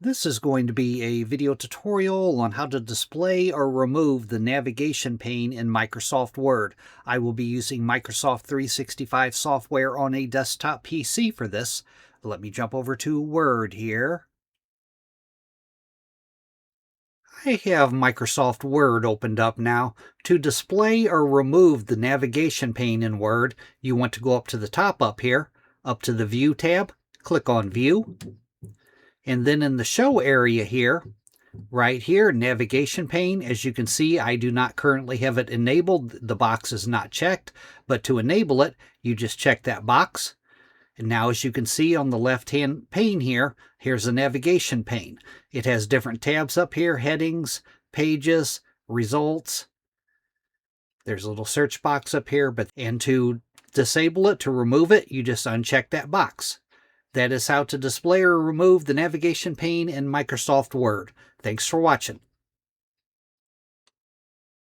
This is going to be a video tutorial on how to display or remove the navigation pane in Microsoft Word. I will be using Microsoft 365 software on a desktop PC for this. Let me jump over to Word here. I have Microsoft Word opened up now. To display or remove the navigation pane in Word, you want to go up to the top up here, up to the View tab, click on View. And then in the Show area here, right here, Navigation Pane, as you can see, I do not currently have it enabled. The box is not checked, but to enable it, you just check that box. And now, as you can see on the left-hand pane here, here's the Navigation Pane. It has different tabs up here, headings, pages, results. There's a little search box up here, and to disable it, to remove it, you just uncheck that box. That is how to display or remove the navigation pane in Microsoft Word. Thanks for watching.